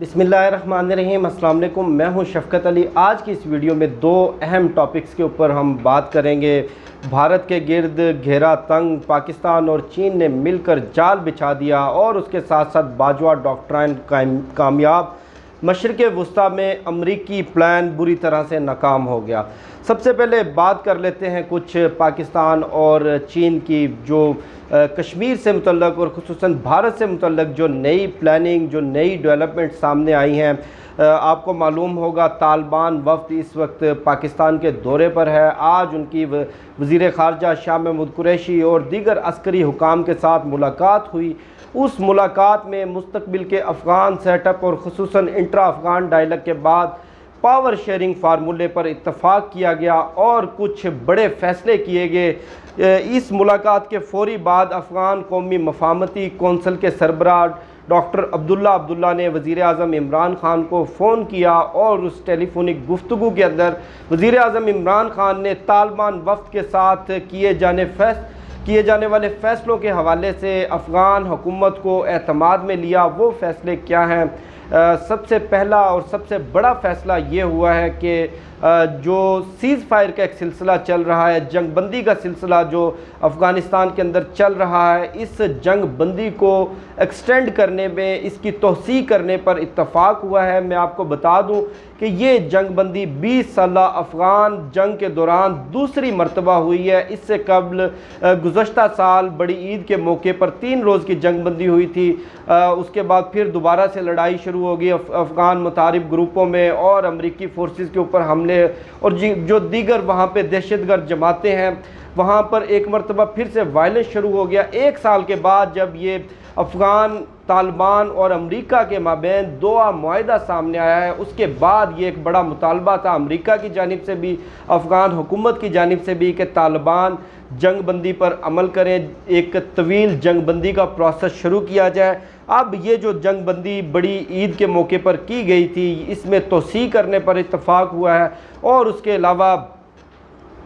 बिस्मिल्लाहिर्रहमानिर्रहीम। अस्सलाम वालेकुम। मैं हूं शफकत अली। आज की इस वीडियो में दो अहम टॉपिक्स के ऊपर हम बात करेंगे। भारत के गिर्द घेरा तंग, पाकिस्तान और चीन ने मिलकर जाल बिछा दिया और उसके साथ साथ बाजवा डॉक्ट्राइन कामयाब। मशरिक़ वुस्ता में अमरीकी प्लान बुरी तरह से नाकाम हो गया। सबसे पहले बात कर लेते हैं कुछ पाकिस्तान और चीन की, जो कश्मीर से मुतल्लक और ख़ुसूसन भारत से मुतल्लक जो नई प्लानिंग, जो नई डेवलपमेंट सामने आई हैं। आपको मालूम होगा तालिबान वफ़द इस वक्त पाकिस्तान के दौरे पर है। आज उनकी वज़ीर ख़ारजा शाह महमूद कुरैशी और दीगर अस्करी हुकाम के साथ मुलाकात हुई। उस मुलाकात में मुस्तक़बिल के अफ़गान सेटअप और ख़ुसूसन इंट्रा अफ़गान डायलॉग के बाद पावर शेयरिंग फार्मूले पर इत्तफ़ाक़ किया गया और कुछ बड़े फ़ैसले किए गए। इस मुलाकात के फ़ौरी बाद अफ़गान कौमी मफ़ाहमती कौंसिल के सरबराह डॉक्टर अब्दुल्ला ने वज़ीर आज़म इमरान ख़ान को फ़ोन किया और उस टेलीफोनिक गुफ्तगू के अंदर वज़ीर आज़म इमरान ख़ान ने तालिबान वफ़द के साथ किए जाने वाले फ़ैसलों के हवाले से अफ़गान हुकूमत को एतमाद में लिया। वो फ़ैसले क्या हैं? सबसे पहला और सबसे बड़ा फ़ैसला ये हुआ है कि जो सीज़ फायर का एक सिलसिला चल रहा है, जंग बंदी का सिलसिला जो अफ़गानिस्तान के अंदर चल रहा है, इस जंग बंदी को एक्सटेंड करने में, इसकी तोसी करने पर इत्तफ़ाक़ हुआ है। मैं आपको बता दूं कि ये जंग बंदी 20 साल अफ़गान जंग के दौरान दूसरी मरतबा हुई है। इससे कबल गुज़श्ता साल बड़ी ईद के मौके पर 3 रोज़ की जंग बंदी हुई थी। उसके बाद फिर दोबारा से लड़ाई शुरू हो गई अफ़गान मुतारिब ग्रुपों में और अमरीकी फ़ोर्सेस के ऊपर हमले और जो दीगर वहाँ पे दहशतगर्द जमातें हैं, वहाँ पर एक मरतबा फिर से वायलेंस शुरू हो गया। 1 साल के बाद जब ये अफ़गान, तालिबान और अमेरिका के माबैन दोहा मुआहिदा सामने आया है, उसके बाद ये एक बड़ा मुतालबा था अमेरिका की जानिब से भी, अफ़गान हुकूमत की जानिब से भी कि तालिबान जंग बंदी पर अमल करें, एक तवील जंग बंदी का प्रोसेस शुरू किया जाए। अब ये जो जंग बंदी बड़ी ईद के मौके पर की गई थी, इसमें तोसी करने पर इत्तफ़ाक़ हुआ है और उसके अलावा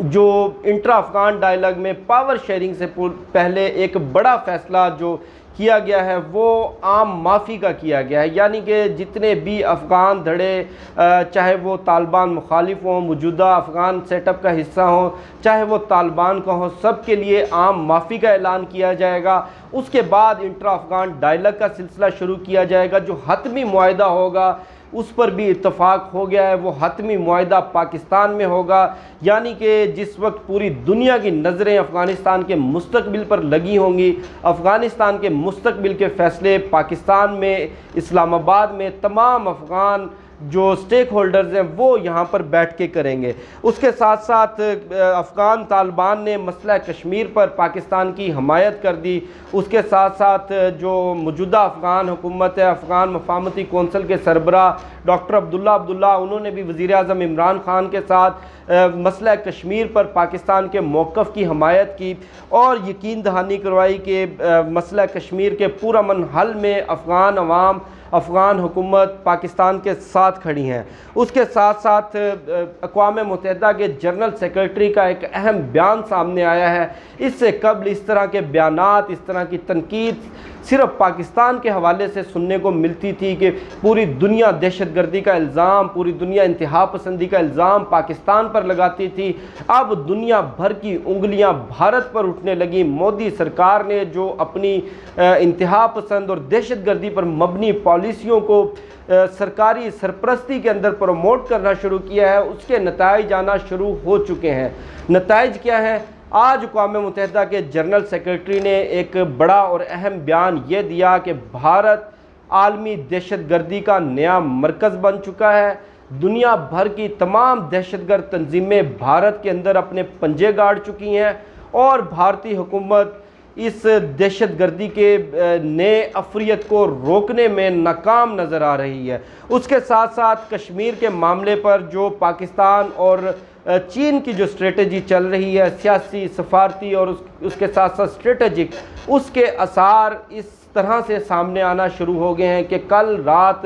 जो इंट्रा अफ़गान डायलॉग में पावर शेयरिंग से पहले एक बड़ा फ़ैसला जो किया गया है वो आम माफ़ी का किया गया है। यानी कि जितने भी अफ़गान धड़े, चाहे वो तालिबान मुखालिफ हों, मौजूदा अफ़गान सेटअप का हिस्सा हों, चाहे वो तालिबान का हो, सब के लिए आम माफ़ी का ऐलान किया जाएगा। उसके बाद इंट्रा अफ़गान डायलॉग का सिलसिला शुरू किया जाएगा। जो हतमी मुआहिदा होगा उस पर भी इत्तफ़ाक़ हो गया है। वो हतमी मुआहिदा पाकिस्तान में होगा। यानी कि जिस वक्त पूरी दुनिया की नज़रें अफ़गानिस्तान के मुस्तक़बिल पर लगी होंगी, अफ़गानिस्तान के मुस्तक़बिल के फ़ैसले पाकिस्तान में, इस्लामाबाद में तमाम अफ़गान जो स्टेक होल्डर्स हैं वो यहाँ पर बैठ के करेंगे। उसके साथ साथ अफ़गान तालिबान ने मसला कश्मीर पर पाकिस्तान की हमायत कर दी। उसके साथ साथ जो मौजूदा अफ़गान हुकूमत है, अफ़गान मफ़ाहमती कौंसिल के सरबराह डॉक्टर अब्दुल्ला, उन्होंने भी वज़ीर आज़म इमरान ख़ान के साथ मसला कश्मीर पर पाकिस्तान के मौक़िफ़ की हमायत की और यकीन दहानी करवाई कि मसला कश्मीर के पुरअमन हल में अफ़गान अवाम, अफ़गान हुकूमत पाकिस्तान के साथ खड़ी हैं। उसके साथ साथ अक़वाम मुत्तहिदा के जनरल सेक्रेटरी का एक अहम बयान सामने आया है। इससे कबल इस तरह के बयानात, इस तरह की तनकीद सिर्फ पाकिस्तान के हवाले से सुनने को मिलती थी कि पूरी दुनिया दहशतगर्दी का इल्ज़ाम, पूरी दुनिया इंतहा पसंदी का इल्ज़ाम पाकिस्तान पर लगाती थी। अब दुनिया भर की उंगलियां भारत पर उठने लगी। मोदी सरकार ने जो अपनी इंतहा पसंद और दहशतगर्दी पर मबनी पॉलिसियों को सरकारी सरपरस्ती के अंदर प्रमोट करना शुरू किया है, उसके नताइज आना शुरू हो चुके हैं। नताइज क्या है? आज अक़वाम मुत्तहिदा के जनरल सेक्रेटरी ने एक बड़ा और अहम बयान ये दिया कि भारत आलमी दहशतगर्दी का नया मरकज़ बन चुका है। दुनिया भर की तमाम दहशतगर्द तंजीमें भारत के अंदर अपने पंजे गाड़ चुकी हैं और भारतीय हुकूमत इस दहशतगर्दी के नए अफरियत को रोकने में नाकाम नज़र आ रही है। उसके साथ साथ कश्मीर के मामले पर जो पाकिस्तान और चीन की जो स्ट्रेटजी चल रही है, सियासी, सफारती और उसके साथ साथ स्ट्रेटजिक, उसके आसार इस तरह से सामने आना शुरू हो गए हैं कि कल रात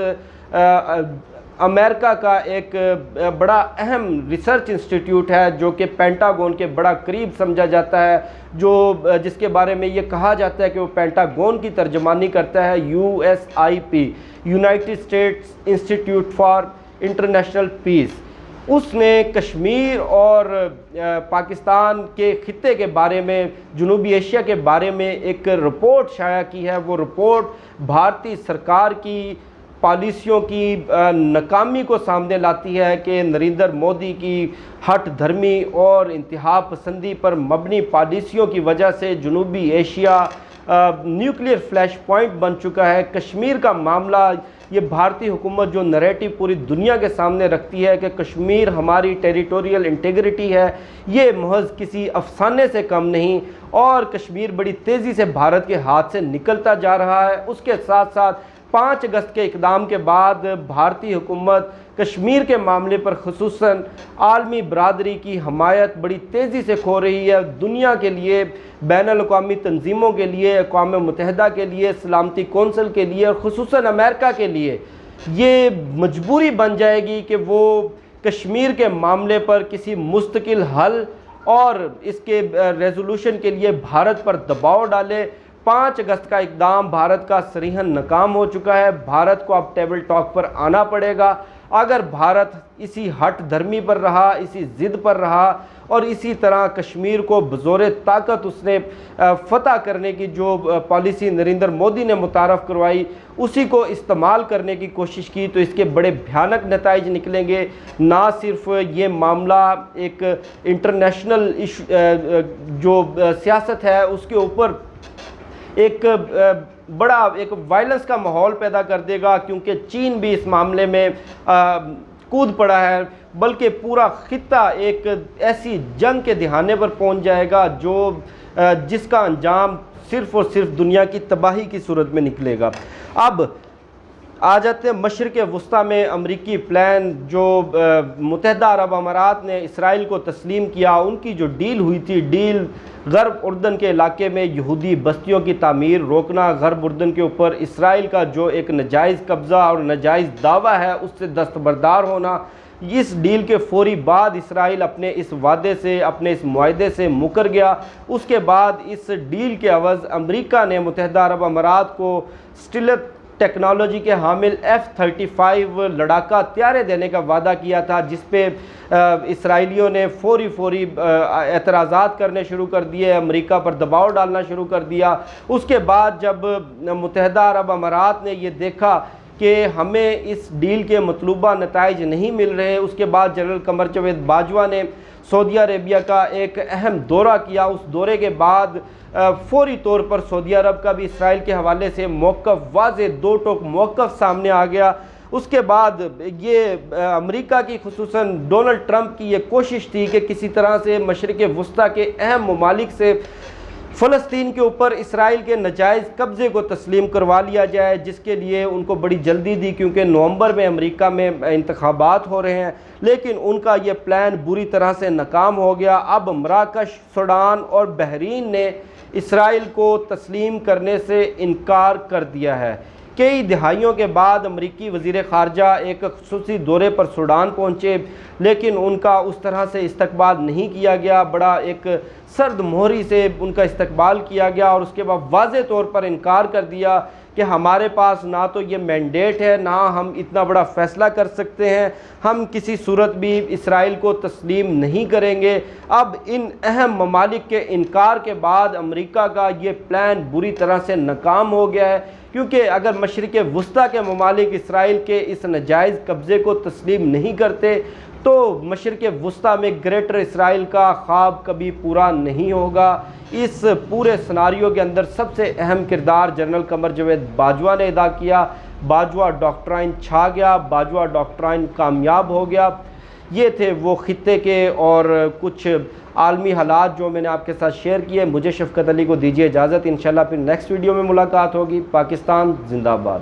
امریکا کا ایک بڑا اہم ریسرچ انسٹیٹیوٹ ہے جو کہ پینٹاگون کے بڑا قریب سمجھا جاتا ہے، جس کے بارے میں یہ کہا جاتا ہے کہ وہ پینٹاگون کی ترجمانی کرتا ہے، USIP، united states institute for international peace. اس نے کشمیر اور پاکستان کے خطے کے بارے میں، جنوبی ایشیا کے بارے میں ایک رپورٹ شائع کی ہے۔ وہ رپورٹ بھارتی سرکار کی پالیسیوں کی ناکامی کو سامنے لاتی ہے کہ نریندر مودی کی ہٹ دھرمی اور انتہا پسندی پر مبنی پالیسیوں کی وجہ سے جنوبی ایشیا نیوکلیئر فلیش پوائنٹ بن چکا ہے۔ کشمیر کا معاملہ، یہ بھارتی حکومت جو نریٹو پوری دنیا کے سامنے رکھتی ہے کہ کشمیر ہماری ٹیریٹوریل انٹیگریٹی ہے، یہ محض کسی افسانے سے کم نہیں، اور کشمیر بڑی تیزی سے بھارت کے ہاتھ سے نکلتا جا رہا ہے۔ اس کے ساتھ ساتھ 5 اگست کے اقدام کے بعد بھارتی حکومت کشمیر کے معاملے پر خصوصاً عالمی برادری کی حمایت بڑی تیزی سے کھو رہی ہے۔ دنیا کے لیے، بین الاقوامی تنظیموں کے لیے، اقوام متحدہ کے لیے، سلامتی کونسل کے لیے اور خصوصاً امریکہ کے لیے یہ مجبوری بن جائے گی کہ وہ کشمیر کے معاملے پر کسی مستقل حل اور اس کے ریزولوشن کے لیے بھارت پر دباؤ ڈالے۔ 5 اگست کا اقدام بھارت کا صریحاً ناکام ہو چکا ہے۔ بھارت کو اب ٹیبل ٹاک پر آنا پڑے گا۔ اگر بھارت اسی ہٹ دھرمی پر رہا، اسی ضد پر رہا اور اسی طرح کشمیر کو بزور طاقت اس نے فتح کرنے کی جو پالیسی نریندر مودی نے متعارف کروائی، اسی کو استعمال کرنے کی کوشش کی، تو اس کے بڑے بھیانک نتائج نکلیں گے۔ نہ صرف یہ معاملہ ایک انٹرنیشنل جو سیاست ہے اس کے اوپر ایک بڑا وائلنس کا ماحول پیدا کر دے گا، کیونکہ چین بھی اس معاملے میں کود پڑا ہے، بلکہ پورا خطہ ایک ایسی جنگ کے دہانے پر پہنچ جائے گا جس کا انجام صرف اور صرف دنیا کی تباہی کی صورت میں نکلے گا۔ اب آ جاتے ہیں مشرق وسطیٰ میں امریکی پلان جو متحدہ عرب امارات نے اسرائیل کو تسلیم کیا، ان کی جو ڈیل ہوئی تھی، ڈیل غرب اردن کے علاقے میں یہودی بستیوں کی تعمیر روکنا، غرب اردن کے اوپر اسرائیل کا جو ایک ناجائز قبضہ اور ناجائز دعویٰ ہے اس سے دستبردار ہونا، اس ڈیل کے فوری بعد اسرائیل اپنے اس وعدے سے، اپنے اس معاہدے سے مکر گیا۔ اس کے بعد اس ڈیل کے عوض امریکہ نے متحدہ عرب امارات کو سٹیلتھ ٹیکنالوجی کے حامل F-35 لڑاکا طیارے دینے کا وعدہ کیا تھا، جس پہ اسرائیلیوں نے فوری اعتراضات کرنے شروع کر دیے، امریکہ پر دباؤ ڈالنا شروع کر دیا۔ اس کے بعد جب متحدہ عرب امارات نے یہ دیکھا کہ ہمیں اس ڈیل کے مطلوبہ نتائج نہیں مل رہے، اس کے بعد جنرل قمر جاوید باجوہ نے سعودی عربیہ کا ایک اہم دورہ کیا۔ اس دورے کے بعد فوری طور پر سعودی عرب کا بھی اسرائیل کے حوالے سے موقف، واضح دو ٹوک موقف سامنے آ گیا۔ اس کے بعد یہ امریکہ کی خصوصاً ڈونلڈ ٹرمپ کی یہ کوشش تھی کہ کسی طرح سے مشرق وسطیٰ کے اہم ممالک سے فلسطین کے اوپر اسرائیل کے ناجائز قبضے کو تسلیم کروا لیا جائے، جس کے لیے ان کو بڑی جلدی تھی کیونکہ نومبر میں امریکہ میں انتخابات ہو رہے ہیں، لیکن ان کا یہ پلان بری طرح سے ناکام ہو گیا۔ اب مراکش، سوڈان اور بحرین نے اسرائیل کو تسلیم کرنے سے انکار کر دیا ہے۔ کئی دہائیوں کے بعد امریکی وزیر خارجہ ایک خصوصی دورے پر سوڈان پہنچے، لیکن ان کا اس طرح سے استقبال نہیں کیا گیا، بڑا ایک سرد مہری سے ان کا استقبال کیا گیا، اور اس کے بعد واضح طور پر انکار کر دیا کہ ہمارے پاس نہ تو یہ مینڈیٹ ہے، نہ ہم اتنا بڑا فیصلہ کر سکتے ہیں، ہم کسی صورت بھی اسرائیل کو تسلیم نہیں کریں گے۔ اب ان اہم ممالک کے انکار کے بعد امریکہ کا یہ پلان بری طرح سے ناکام ہو گیا ہے، کیونکہ اگر مشرق وسطیٰ کے ممالک اسرائیل کے اس ناجائز قبضے کو تسلیم نہیں کرتے تو مشرق وسطیٰ میں گریٹر اسرائیل کا خواب کبھی پورا نہیں ہوگا۔ اس پورے سناریو کے اندر سب سے اہم کردار جنرل قمر جاوید باجوہ نے ادا کیا۔ باجوہ ڈاکٹرائن چھا گیا، باجوہ ڈاکٹرائن کامیاب ہو گیا۔ یہ تھے وہ خطے کے اور کچھ عالمی حالات جو میں نے آپ کے ساتھ شیئر کیے۔ مجھے شفقت علی کو دیجیے اجازت، انشاءاللہ پھر نیکسٹ ویڈیو میں ملاقات ہوگی۔ پاکستان زندہ باد۔